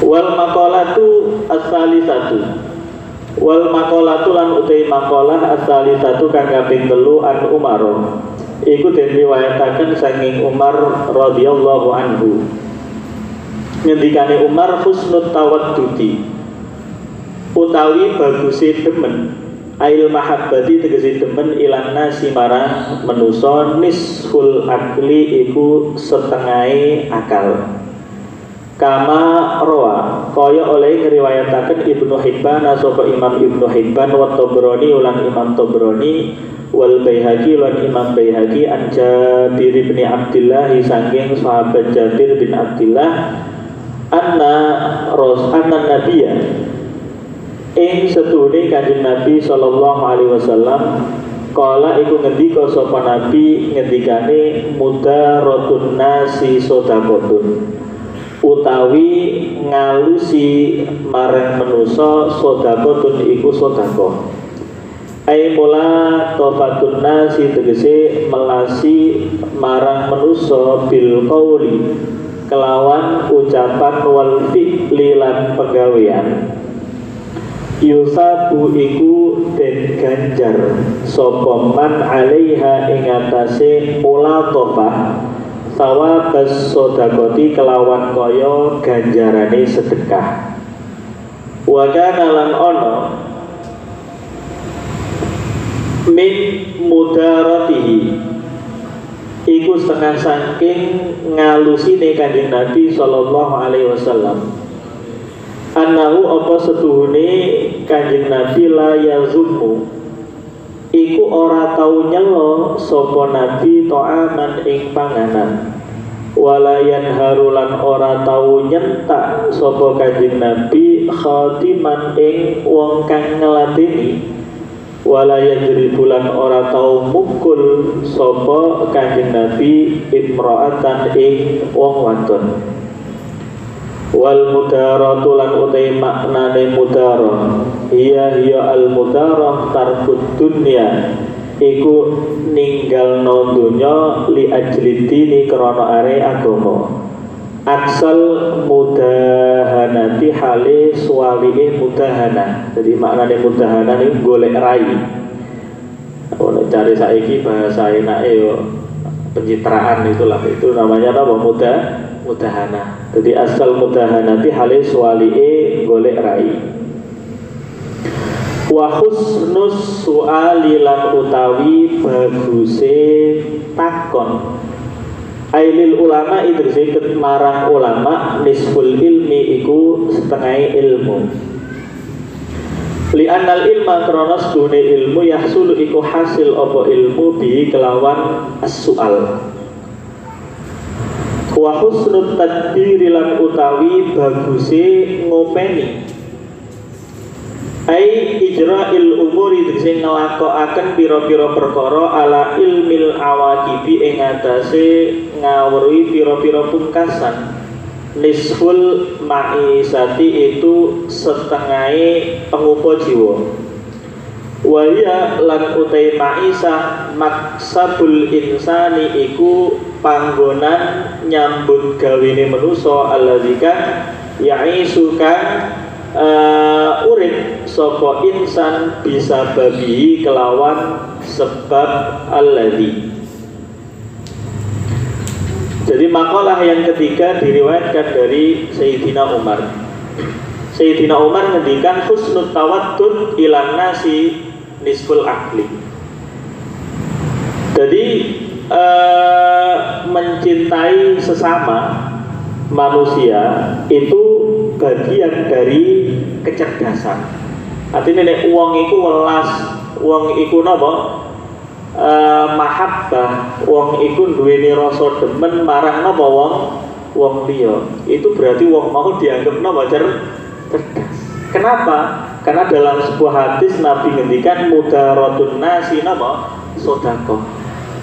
Wal maqalatu as-salisatu. Wal maqalatu lan utai maqalah as-salisatu kang kaping 3 an Umar. Iku den riwayataken saking Umar radhiyallahu anhu. Ngendikane Umar husnut tawaddudi utawi baguse demen ail mahabbati tegese demen ilan nasi marang manusa nisful akli iku setengahe akal. Kama roa kaya oleh ngriwayataken Ibnu Hibban sapa Imam Ibnu Hibban wa Tabrani ulan Imam Tabrani wal Baihaqi lan Imam Baihaqi an Jabir bin Abdullah saking sahabat Jabir bin Abdullah anna nabiyya ing setuhune Kanjeng Nabi sallallahu alaihi wasallam kala iku ngendika sapa Nabi ngendikane mudaratun nasi sedekahun utawi ngalusi marang manusa sedekahun iku sedekah ai mula tofatun nasi tegese melasi marang manusa bil qauli kelawan ucapan wal fi'li lan pegawean yusabu iku den ganjar sapa man alaiha ing atase mulatofah sawabas sedekati kelawan kaya ganjarane sedekah wa kana lan ana min mudaratihi iku setengah saking ngalusine Kanjeng Nabi sallallahu alaihi wasallam annahu apa setuhune Kanjeng Nabi la yazummu iku ora tau nyela sapa Nabi ta'aman ing panganan wala yanharulan ora tau nyentak sapa Kanjeng Nabi khatiman ing wong kang ngelatini wala yajribulan ora tau mukul sapa Kanjeng Nabi imra'atan ing wong wadon wal mudaratu lan utai maknane mudarah hiya al mudarah tarkud dunya iku ninggalno donya li ajli dini krana are agama aksal mudahanati hale suwalihe mudahana jadi maknane mudahana ini golek rai kalau cari saiki bahasa enake yo pencitraan itulah itu namanya apa mudahana jadi asal mudahanati hale suwalihe golek rai wa husnus su'ali lan utawi baguse takon ailil ulama idrisi marang ulama nisful ilmi iku setengah ilmu li'annal ilma kronos dune ilmu yahsulu iku hasil apa ilmu bi kelawan as-su'al wa husnut tadbiri lan utawi baguse ngopeni ai ijra'il umuri sing nglakokaken pira-pira perkara ala ilmil awaqibi ing atase ngawruhi pira-pira pungkasan nisful ma'isati itu setengahe pengupa jiwa waya lan utai ma'isah maksabul insani iku panggonan nyambut gawene manusa alladzika ya'isukan urip sapa insan bisa babi kelawan sebab alladzi. Jadi makalah yang ketiga diriwayatkan dari Sayyidina Umar. Sayyidina Umar ngendikan husnul tawaddud ilan nasi nisful akli. Jadi mencintai sesama manusia itu bagian dari kecerdasan. Artinya nek wong iku welas, wong iku napa? Mahabbah, wong iku duweni rasa demen marang napa wong liya. Itu berarti wong mau dianggap napa cerdas. Kenapa? Karena dalam sebuah hadis Nabi ngendikan mudaratun nasi napa? Sedekah.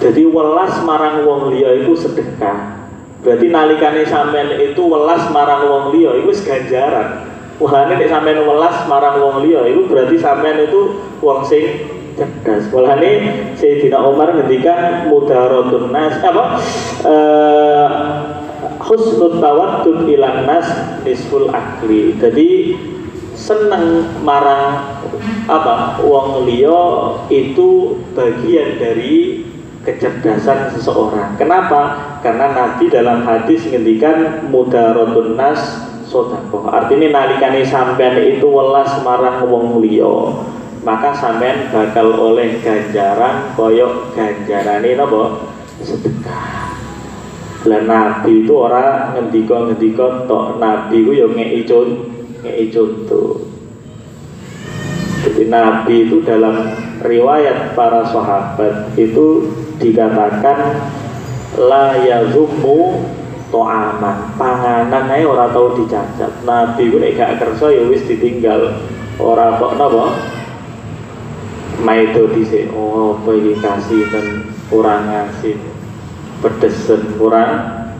Jadi welas marang wong liya iku sedekah. Berarti nalikane sampean itu welas marang wong liya iku wis ganjaran. Walane nek sampean welas marang wong liya iku berarti sampean itu wong sing cerdas. Walane Sayyidina Umar ngendikan mudaratun nas husnul tawaddud ilan nas nisful akli. Jadi seneng marang wong liya itu bagian dari kecerdasan seseorang. Kenapa? Karena Nabi dalam hadis ngendikan mudaratun nas sedekah. Artinya nalikane sampean itu welas marang wong liya, maka sampean bakal oleh ganjaran koyok ganjarane napa? Sedekah. Lah Nabi itu ora ngendika tok, Nabi ku yo ngeki contoh. Jadi Nabi itu dalam riwayat para sahabat itu dikatakan la yazummu to'aman, panganan ae ora tau dicacat. Nabi ku nek gak kersa ya wis ditinggal, ora kok napa maido dhisik. Oh apa iki kasinen kurang ngasih, pedesen kurang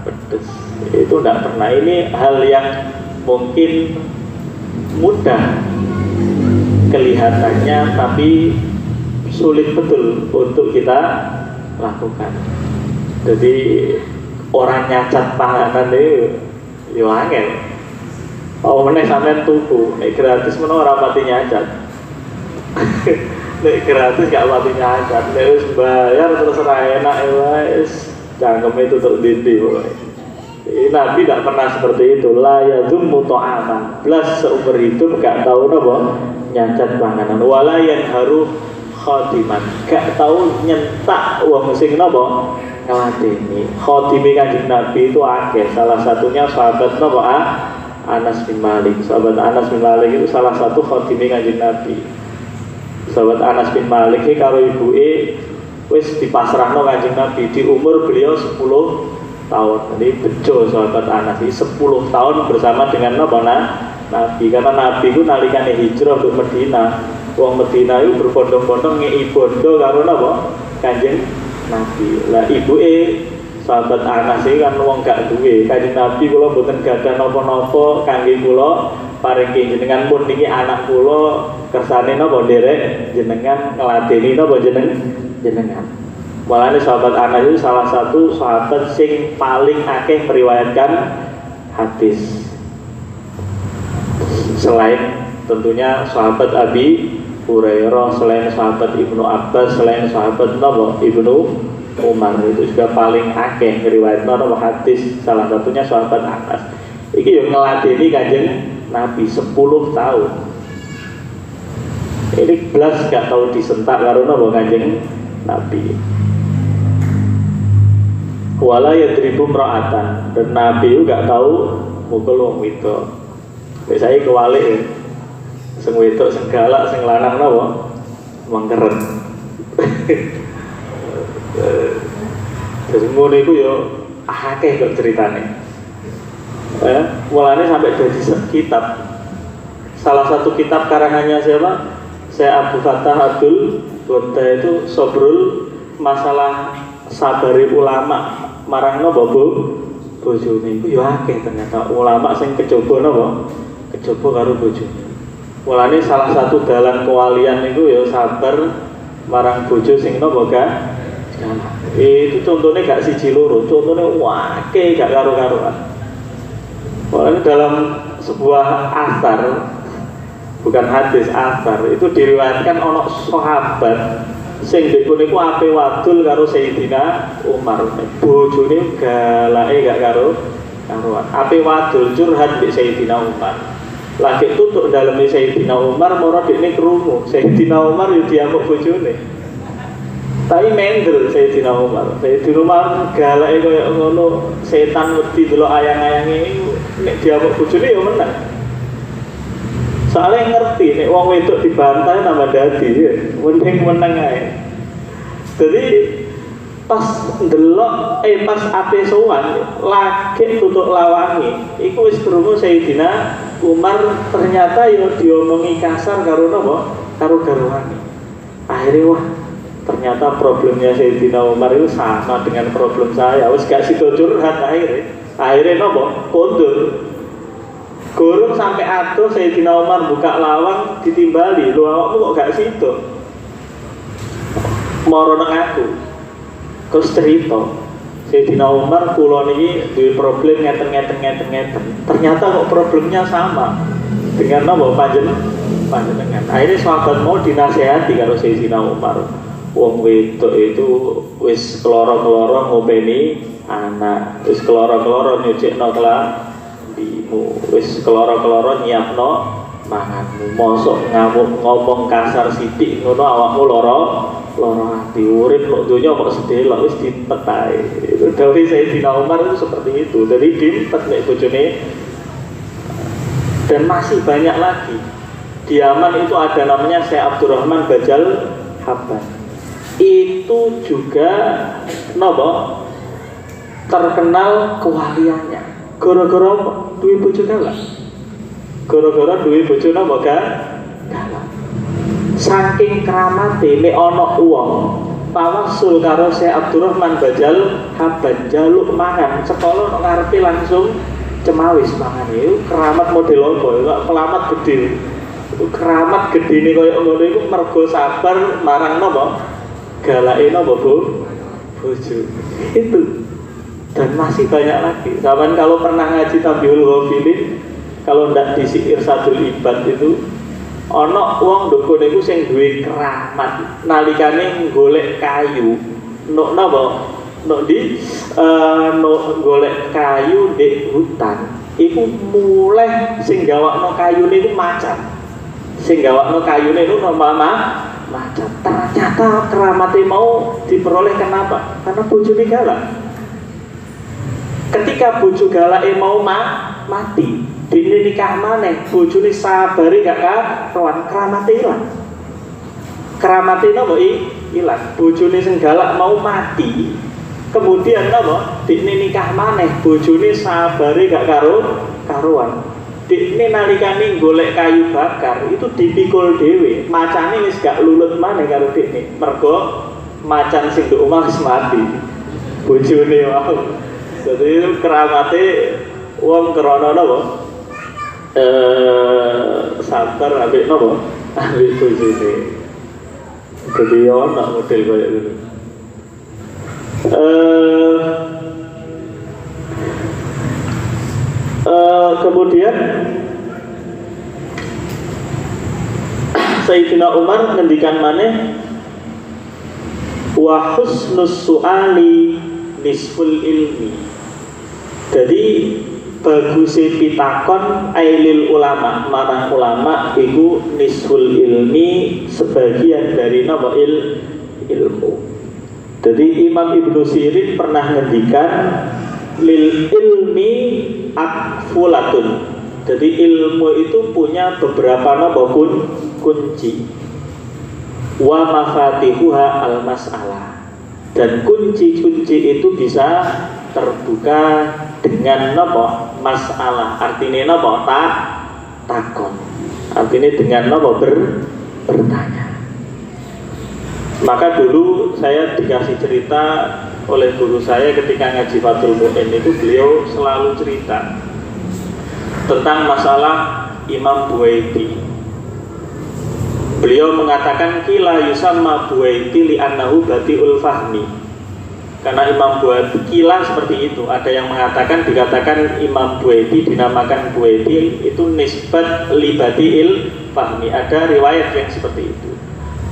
pedes, itu tidak pernah. Ini hal yang mungkin mudah kelihatannya tapi sulit betul untuk kita lakukan. Jadi orang nyacat panganan itu yo angel. Oh meneh sampean tuku, nek gratis menawa ora pati nyacat. Nek gratis gak pati nyacat, nek wis bayar terus ora enak wis cangkem itu terdindi pokoknya. Nabi tidak pernah seperti itu. La yazummu ta'aman, blas seumur hidup gak tahu napa nyacat panganan. Wala yanharu khadiman, gak tahu nyentak wong sing napa ngladeni. Khadime Kanjeng Nabi itu akeh. Salah satunya sahabat napa Anas bin Malik. Sahabat Anas bin Malik itu salah satu khadime Kanjeng Nabi. Sahabat Anas bin Malik iki karo ibuke wis dipasrahno Kanjeng Nabi di umur beliau 10 tahun. Jadi bejo sahabat Anas ini 10 tahun bersama dengan Nabi. Karena Nabi itu nalikane hijrah ke Medina, wong Medina itu berbondong-bondong ngei bondo karo napa Kanjeng Nabi. Lah ibuke sahabat Anas iki kan wong gak duwe. Kanjeng Nabi kula mboten gadah napa-napa kangge kula paringke jenengan pun niki anak kula kersane napa nderek jenengan ngladeni napa jenengan. Walane sahabat Anas itu salah satu sahabat sing paling akeh meriwayatkan hadis. Selain tentunya sahabat Abi Hurairah, selain sahabat Ibnu Abbas, selain sahabat Ibnu Umar, itu juga paling akeh meriwayatkan hadis. Salah satunya sahabat Anas. Iki yang ngeladeni Kanjeng Nabi 10 tahun. Ini belas gak tahu disentak karo napa Kanjeng Nabi. Wala yadribu mra'atan, dan Nabi gak tahu mukul wong wedok. Biasanya kewalik ya. Sing wedok sing galak, sing lanang napa mengkeren. Terus ngono iku yo akeh kok ceritane. Mulane sampai jadi kitab. Salah satu kitab karangannya siapa? Saya Abu Fattah Abdul Ghadda itu Sobrul masalah sabari ulama marang napa bojone iku yo akeh ternyata ulama sing kejaba napa kejaba karo bojone. Mulane salah satu dalan kewalian niku yo sabar marang bojo sing napa gak. Itu contohnya gak siji loro, contohnya akeh gak karo-karoan. Mulane dalam sebuah asar, bukan hadis, asar itu diriwayatkan ono sahabat sing dipun iku ape wadul karo Sayyidina Umar. Bojone galake gak karo-karoan. Ape wadul curhat mbek Sayyidina Umar. Lagi tutuk daleme Sayyidina Umar moro dekne krungu. Sayyidina Umar yo diamuk bojone. Tapi mendel Sayyidina Umar. Sayyidina Umar galake koyo ngono, setan wedi delok ayang-ayange nek diamuk bojone yo menang. Soalnya ngerti nek wong wedok dibantai tambah dadi, mending meneng ae. Jadi pas ndelok pas ape sowan lagi tutuk lawangi, iku wis krungu Sayyidina Umar ternyata yo diomongi kasar karo napa? Karo garwane. Akhirnya wah, ternyata problemnya Sayyidina Umar itu sama dengan problem saya. Wis gak sido curhat akhirnya napa? Kondur. Gurung sampai atuh Sayyidina Umar buka lawang ditimbali, lu awakmu kok gak situ? Moro nang aku. Terus cerita Sayyidina Umar kula niki duwe problem ngeten. Ternyata kok problemnya sama dengan napa panjenengan. Akhirnya sahabat mau dinasehati karo Sayyidina Umar. Wong wedok itu wis keloro-keloro ngopeni anak, wis keloro-keloro nyucikno kelambimu, wis keloro-keloro nyiapno manganmu. Mosok ngamuk ngomong kasar sithik ngono awakmu loro ati, urip kok donya kok sedelok wis dimpet ae. Itu dawuh Sayyidina Umar itu seperti itu. Jadi dimpet nek bojone. Dan masih banyak lagi. Di Yaman itu ada namanya Syekh Abdurrahman Bajal Habban. Itu juga nopo terkenal kewaliannya. Gara-gara duwe bojo galak. Gara-gara duwe bojo nopo galak. Saking keramate nek ana wong tawasul karo Syekh Abdurrahman Bajal Habban jaluk mangan sekolah ngarepe langsung cemawis mangan itu keramat model apa ya keramat gede. Keramat gedene kaya ngono iku mergo sabar marang napa galake napa bojo itu. Dan masih banyak lagi. Sahabat kalau pernah ngaji Tabiul Ghafilin, kalau ndak di Irsadul Ibad itu ana wong ndoko niku sing duwe keramat nalikane golek kayu nok napa nok di nok golek kayu di hutan iku mulai sing gawakno kayune iku macan. Sing gawakno kayune iku macan. Ternyata keramate mau diperoleh kenapa? Karena bojone galak. Ketika bojo galake mau mati, dene nikah maneh, bojone sabare gak karuan, keramate ilang. Keramate napa ilang? Bojone sing galak mau mati. Kemudian napa? Dene nikah maneh, bojone sabare gak karuan. Dene nalikane golek kayu bakar itu dipikul dhewe, macane wis gak lulut maneh karo dene. Mergo macan sing nduk omah wis mati. Bojone wae. Jadi keramate wong krana napa? Sabar ambek napa? Ambek bojone. Jadi ana model kaya ngono. Kemudian Sayyidina Umar ngendikan maneh wa husnus su'ali nisful ilmi. Jadi bagusé pitakon ailil ulama, marang ulama iku nisful ilmi, sebagian dari napa ilmu. Jadi Imam Ibnu Sirin pernah ngendikan lil ilmi akfulatun. Jadi ilmu itu punya beberapa napa kunci. Wa mafatihuha al mas'alah. Dan kunci-kunci itu bisa terbuka dengan napa masalah. Artinya napa takon. Artinya dengan napa bertanya. Maka dulu saya dikasih cerita oleh guru saya ketika ngaji Fathul Mu'in itu, beliau selalu cerita tentang masalah Imam Buwaiti. Beliau mengatakan kila yusamma Buwaiti li'annahu bati'ul fahmi. Karena Imam Buwaiti kila seperti itu. Ada yang mengatakan dikatakan Imam Buwaiti dinamakan Buwaiti itu nisbat li bati'il fahmi. Ada riwayat yang seperti itu.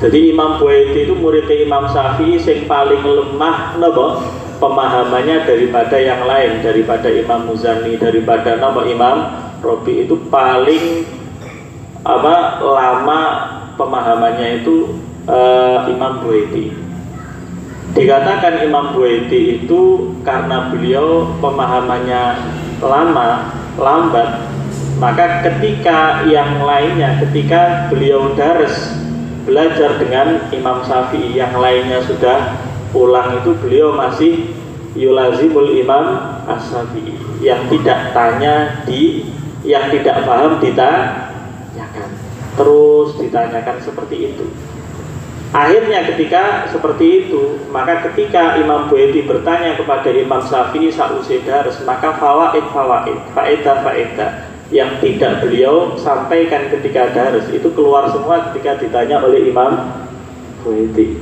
Jadi Imam Buwaiti itu muridnya Imam Syafi'i yang paling lemah napa pemahamannya daripada yang lain, daripada Imam Muzani, daripada napa Imam Robi. Itu paling lama pemahamannya itu Imam Buwaiti. Dikatakan Imam Buwaiti itu karena beliau pemahamannya lambat, maka ketika yang lainnya, ketika beliau belajar dengan Imam Syafi'i, yang lainnya sudah pulang, itu beliau masih yulazimul Imam As-Syafi'i, yang tidak yang tidak paham ditanyakan, terus ditanyakan seperti itu. Akhirnya ketika seperti itu, maka ketika Imam Buwaiti bertanya kepada Imam Syafi'i sausai daras, maka faedah yang tidak beliau sampaikan ketika daras itu keluar semua ketika ditanya oleh Imam Buwaiti.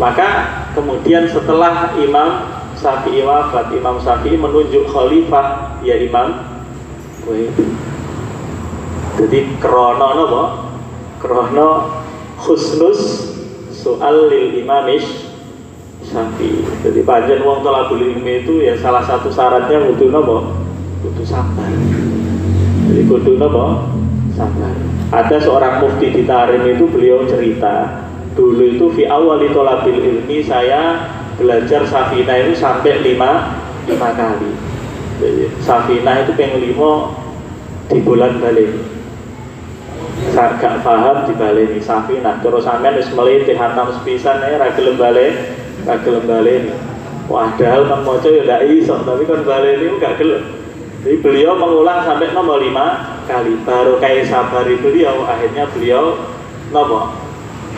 Maka kemudian setelah Imam Syafi'i wafat, Imam Syafi'i menunjuk khalifah ya Imam Buaidi. Jadi krono napa? Krono husnus soal lil imamish Syafi'i. Jadi panjen wong thalabul ilmi itu ya salah satu syaratnya kudu napa? Kudu sabar. Jadi kudu napa? Sabar. Ada seorang mufti di Tarim itu, beliau cerita dulu itu fi awali thalabil ilmi saya belajar Safinah itu sampai 5 kali. Jadi, Safinah itu pengen 5 di bulan balik. Saya gak paham di balik ini Safinah. Terus sampean wis meliti hantam sepisan ra gelem balik. Padahal kan maca ya ndak iso, tapi kan balik ini gak gelem. Jadi beliau mengulang sampai nomor 5 kali. Baru kayak sabari beliau, akhirnya beliau nopo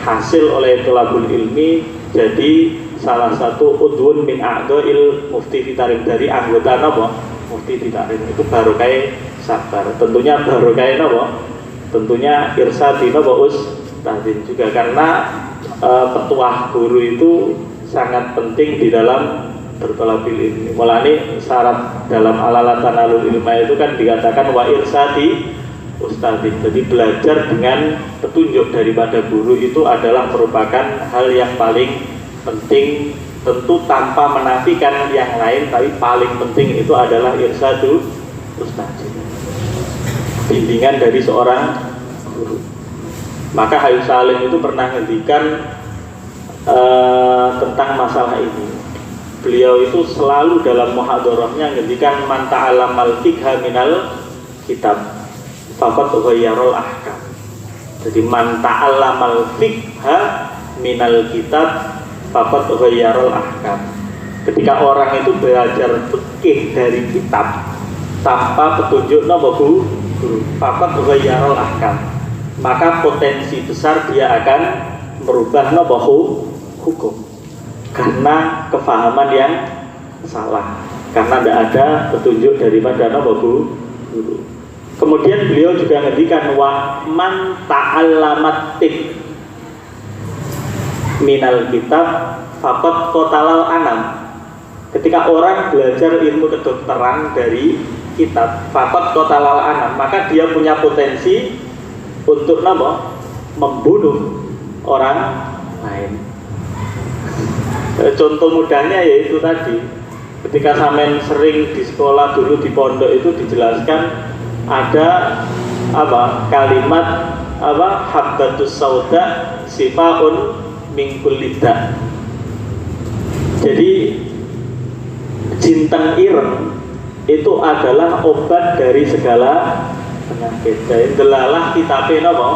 hasil oleh thalabul ilmi jadi salah satu udhun min a'dha'il mufti Fitarim, dari anggota nopo mufti Fitarim. Itu baru kayak sabar. Tentunya baru kayak nopo, tentunya irsadi nopo ustadzin juga, karena petuah guru itu sangat penting di dalam bertalabil ilmi. Mulane syarat dalam alalatan alul ilma itu kan dikatakan wa irsadi ustadzin. Jadi belajar dengan petunjuk daripada guru itu adalah merupakan hal yang paling penting, tentu tanpa menafikan yang lain, tapi paling penting itu adalah irsadu ustadzin, bimbingan dari seorang guru. Maka Habib Salim itu pernah ngendikan tentang masalah ini. Beliau itu selalu dalam muhadharahnya ngendikan man ta'allamal fiqha minal kitab faqad ghayyarul ahkam. Jadi man ta'allamal fiqha minal kitab faqad ghayyarul ahkam. Ketika orang itu belajar fikih dari kitab tanpa petunjuk napa guru, faqad ghayyarul ahkam, maka potensi besar dia akan merubah napa hukum karena kefahaman yang salah, karena tidak ada petunjuk daripada napa guru. Kemudian beliau juga ngendikan wa man ta'allamat tib minal kitab faqad qatalal anam. Ketika orang belajar ilmu kedokteran dari kitab faqad qatalal anam, maka dia punya potensi untuk napa? Membunuh orang lain. Contoh mudahnya yaitu tadi, ketika sampean sering di sekolah dulu di pondok itu dijelaskan ada kalimat habbatus sauda sifaun min kulli da. Jadi jinten ireng itu adalah obat dari segala penyakit. Jadi delalah kitabe napa?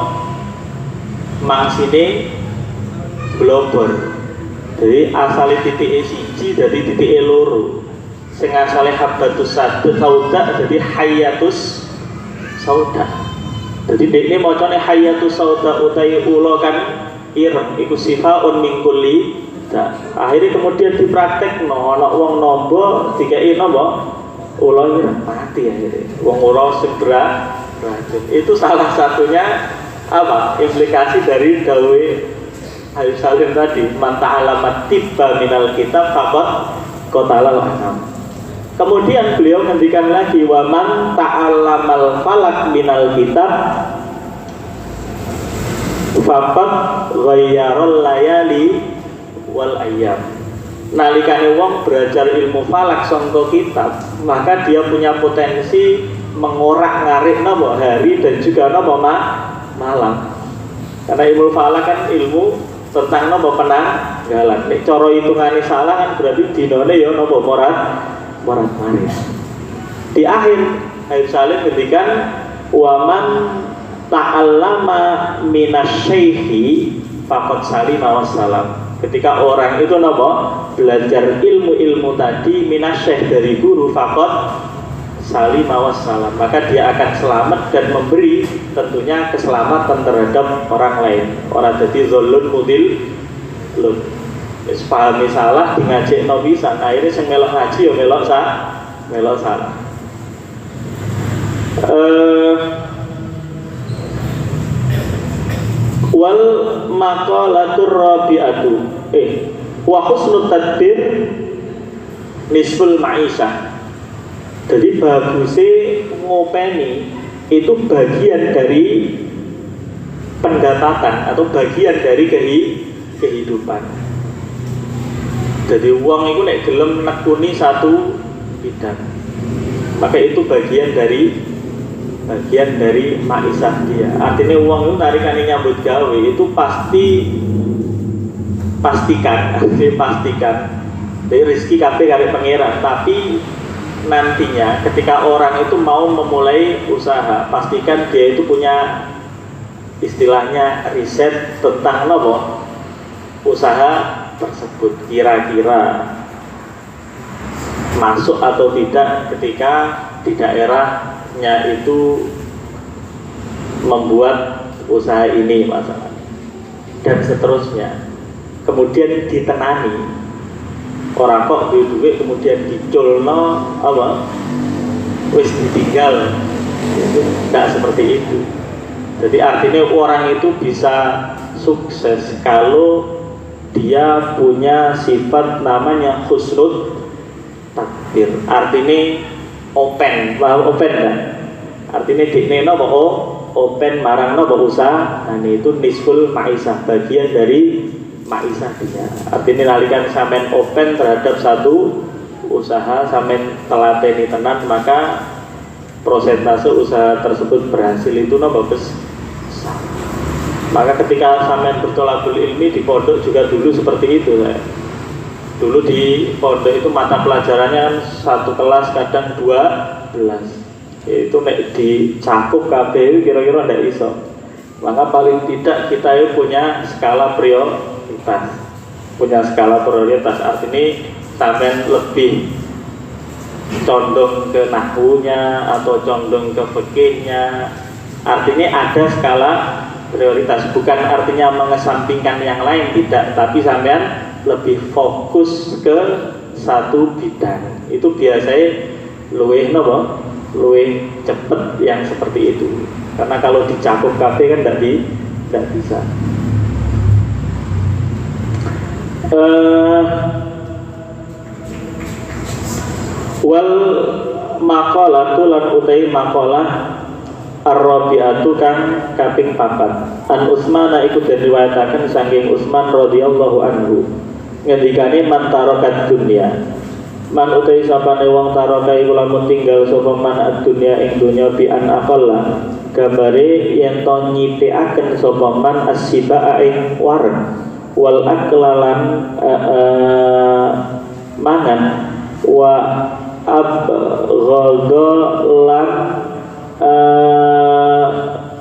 Mangsine blobor. Jadi asale titik siji dari titik loro. Sing asale habbatus sauda jadi hayatus sauda. Jadi dekne macane hayatus sauda utawi ula kan ireng iku sifaun min kulli da. Akhirnya kemudian dipraktekno ana wong nombo dikeki napa? Ula ireng mati akhirnya. Wong ula sing racun. Itu salah satunya implikasi dari dawuhe Habib Salim tadi, man ta'allamat tibba minal kitab faqad qatalal anam. Kemudian beliau ngendikan lagi wa man ta'allamal falak minal kitab faqad ghayyarul layali wal ayyam. Nalikane wong belajar ilmu falak sangka kitab, maka dia punya potensi mengorak-ngarik napa hari dan juga napa malam. Karena ilmu falak kan ilmu tentang napa penanggalan. Nek cara hitungane salah kan berarti dinane ya napa morat manis. Di akhir Habib Salim ngendikan waman ta'allama minasyaikhi faqad salima wassalam. Ketika orang itu napa belajar ilmu-ilmu tadi minasyaikh dari guru faqad salima wassalam, maka dia akan selamat dan memberi tentunya keselamatan terhadap orang lain. Orang jadi zolun mudil lun. Wis pahami salah di ngajekno pisan, akhirnya sing melok ngaji ya melok salah. Wal maqalatur rabi'atu wa husnut tadbir nisful ma'isyah. Jadi bagusnya ngopeni itu bagian dari pendapatan atau bagian dari kehidupan. Jadi uang itu nek gelem nekuni satu bidang, maka itu bagian dari maisah dia. Artinya uang itu narikane nyambut gawe itu pastikan dari rezeki kabeh karo pangeran. Tapi nantinya ketika orang itu mau memulai usaha, pastikan dia itu punya istilahnya riset tentang usaha tersebut, kira-kira masuk atau tidak ketika di daerahnya itu membuat usaha ini masalah dan seterusnya. Kemudian ditenani, orang kok duit kemudian diculno wis ditinggal, itu tidak seperti itu. Jadi artinya orang itu bisa sukses kalau dia punya sifat namanya husnul takdir. Artinya open kan? Artinya dikne open marang usaha. Nah itu nisful maisah, bagian dari maisah dia. Artinya nalikan sampean open terhadap satu usaha, sampean telateni tenan, maka prosentase usaha tersebut berhasil itu besar. Maka ketika sampean bertolakul ilmi di pondok juga dulu seperti itu. Dulu di pondok itu mata pelajarannya satu kelas kadang 12. Itu dicakup KB kira-kira ndak iso. Maka paling tidak kita punya skala prioritas. Artinya sampean lebih condong ke nahwunya atau condong ke fikihnya. Artinya ada skala prioritas, bukan artinya mengesampingkan yang lain, tidak, tapi sampean lebih fokus ke satu bidang. Itu biasanya luwih cepet yang seperti itu. Karena kalau dicakup kabeh kan tidak bisa. Wal maqalah tulan utai maqalah ar-rabi'atu kang kaping 4. An Utsman iku diriwayataken saking Utsman radhiyallahu anhu. Ngendikane man tarokat dunya. Man utai sapane wong taroka iku lamun tinggal sapa man ad-dunya ing dunya bi an aqalla. Gambare yen to nyithikaken sapa man as-siba ing wareng wal aklalan mangan wa abghadalan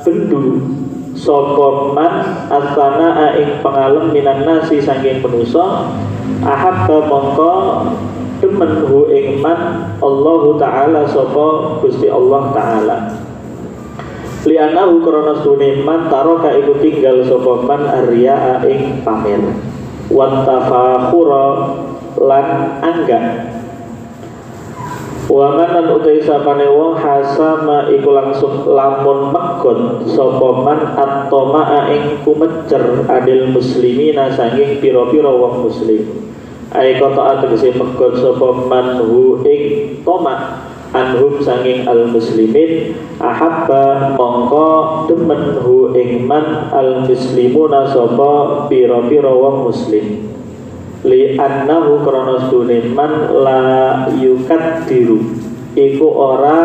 bendu sokoman asana ing pengalem minan nasi saking manusa ahabba mongko demen hu ing man Allahu taala sapa Gusti Allah taala li'annahu krana stune man taraka iku tinggal sapa man arya ing pamer wa tafakhura lan angga. Wa man utai sapane wong hasama iku langsung lamun megon sapa man at-tama'a ing kumecer adil muslimina saking pira-pira wong muslim. Ai kota ategese megon sapa man hu ing tama anhum saking al muslimin ahabba mongko demen hu ing man al muslimuna sapa pira-pira wong muslim. Li annahu kronos man la yukat diru iku ora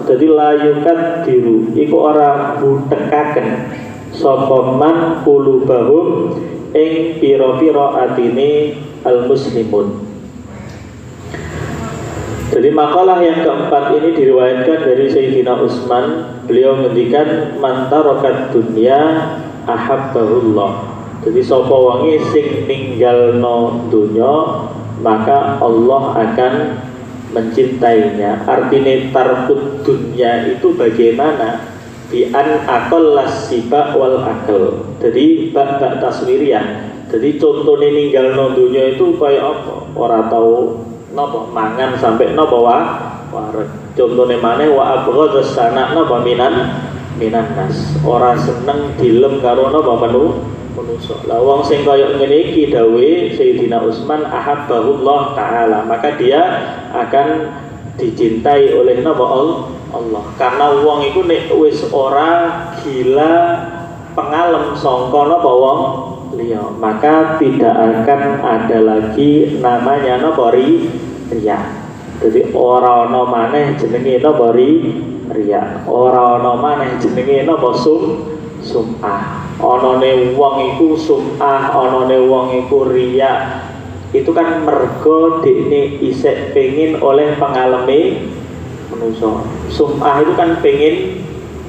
jadi la yukat diru iku ora butekaken sapa man qulubahum ing pira-pira atine al muslimun. Jadi makalah yang keempat ini diriwayatkan dari Sayyidina Utsman. Beliau ngendikan man tarokat dunya ahabbahullah. Jadi sapa wonge sing ninggalno dunya maka Allah akan mencintainya. Artinya tarkut dunya itu bagaimana? Bi an aqallas siba wal akal. Jadi bak taswiriyah. Jadi contohnya ninggalno dunya itu kaya apa? Ora tau napa mangan sampai napa wareg. Contohnya maneh wa abghadus sana napa minan nas. Ora seneng dilem karo napa manusa. Lah wong sing kaya ngene iki dawuhe Sayyidina Utsman ahabbahullah taala, maka dia akan dicintai oleh napa Allah. Karena wong iku nek wis ora gila pengalem sangka napa wong liya, maka tidak akan ada lagi namanya napa riya. Jadi ora ana maneh jenenge napa riya, ora ana maneh jenenge napa sum'ah. Anane wong iku sum'ah, anane wong iku riya. Itu kan mergo dekne isih pengin oleh pengaleme manusa. Sum'ah itu kan pengin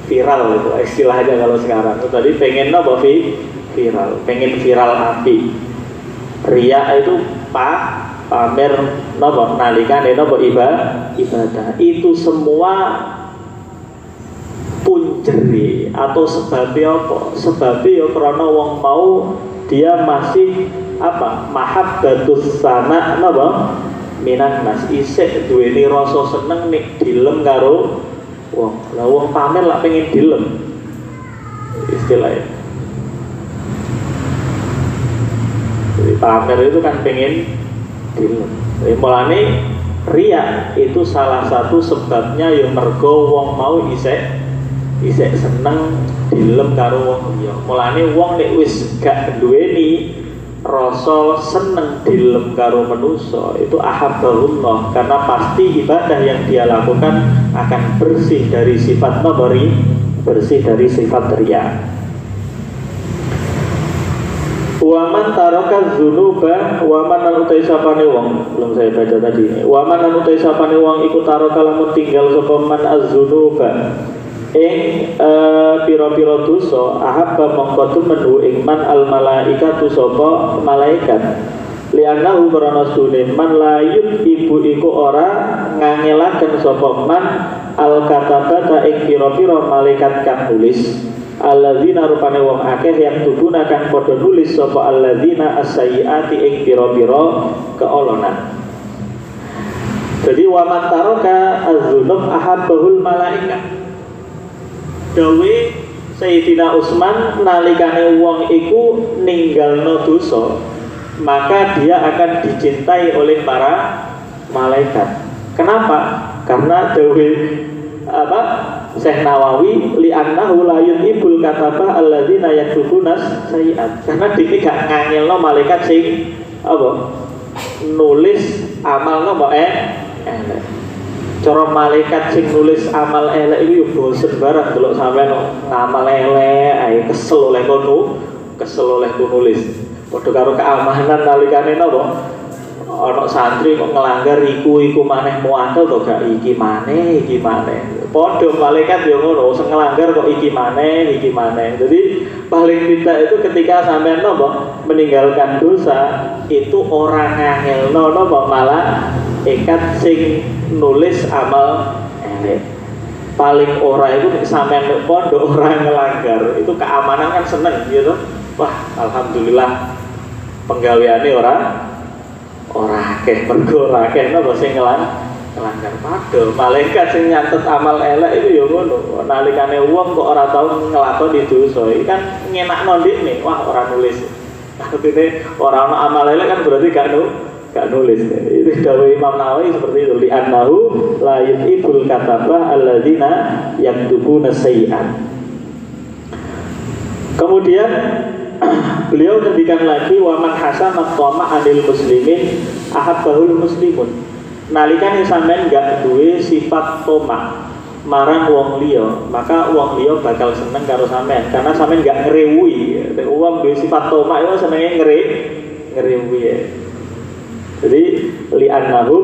viral itu istilahnya kalau sekarang. Tadi pengen apa viral, pengen viral api. Riya itu pamer napa nalikane napa ibadah. Itu semua punjeri atau sebabnya apa? Sebabnya ya karena wong mau dia masih mahabbatus sana napa minan nas isih duweni rasa seneng nek dilem karo wong. Lah wong pamer lak pengen dilem istilahnya. Jadi pamer itu kan pengen dilem. Mulane riya itu salah satu sebabnya yang mergo wong mau isih seneng dilem karo wong liya. Mulane wong nek wis gak duweni rasa seneng dilem karo manusa itu ahabbahullah, karena pasti ibadah yang dia lakukan akan bersih dari sifat nabari, bersih dari sifat riya. Waman taraka dzunuba waman lan utai sapane wong, belum saya baca tadi. Waman lan utai sapane wong iku taraka lamun tinggal sapa man az-dzunuba ing pira-pira dosa ahabba mongko tumenhu ing man al malaikatu sapa malaikat li'annahu karana sedune man layut ibu iku ora ngangelaken sapa man al katabata ing pira-pira malaikat kang nulis alladzina rupane wong akeh yang tubuna kang padha nulis sapa alladzina as-sayyiati ing pira-pira keolonan. Jadi wa man taraka az-dzunub ahabbahul malaikat. Dawe Sayyidina Utsman nalikane wong iku ninggalno dosa, maka dia akan dicintai oleh para malaikat. Kenapa? Karena dawe Syekh Nawawi li'annahu la yuhibul katabah alladzina yaktubuna sayyi'at. Karena dene gak ngangelno malaikat sing nulis amalno mbok elek. Cara malaikat sing nulis amal elek itu yo bosen barang delok sampean ngamal elek ae kesel oleh kono, kesel oleh nulis. Padha karo keamanan nalikane napa? Ana santri kok ngelanggar iku maneh muatel to gak iki maneh. Padha malaikat yo ngono, sing ngelanggar kok iki maneh. Jadi paling tidak itu ketika sampean napa meninggalkan dosa itu orang ngangelno napa malah ikat sing nulis amal elek. Paling ora itu sampean nek pondok ora ngelanggar, itu keamanan kan seneng gitu. Wah, alhamdulillah penggaweane ora akeh, mergo ora akeh napa sing ngelanggar. Padahal malaikat sing nyatet amal elek itu ya ngono. Nalikane wong kok ora tau nglakoni dosa, iki kan ngenakno ndekne, wah ora nulis. Artine ora ana amal elek kan berarti gak nulis. Itu dawuh Imam Nawawi seperti itu, li'annahu la yuhibul katabah alladzina yaktubuna sayyi'at. Kemudian beliau ngendikan lagi wa man hasana tama anil muslimin ahabbahul muslimun. Nalikane sampean gak duwe sifat toma marang wong liya, maka wong liya bakal seneng karo sampean karena sampean gak ngrewuhi. Nek wong duwe sifat toma itu senenge ngrewuhi. Jadi li'annahu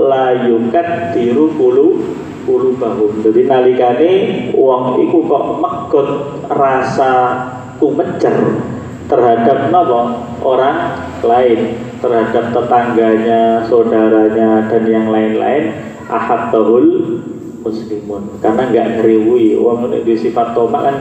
la yukaddiru qulubahum. Jadi nalikane wong iku kok megot rasa kumecer terhadap napa orang lain, terhadap tetangganya, saudaranya dan yang lain-lain, ahabbahul muslimun. Karena enggak ngrewi. Wong nek duwe sifat tomak kan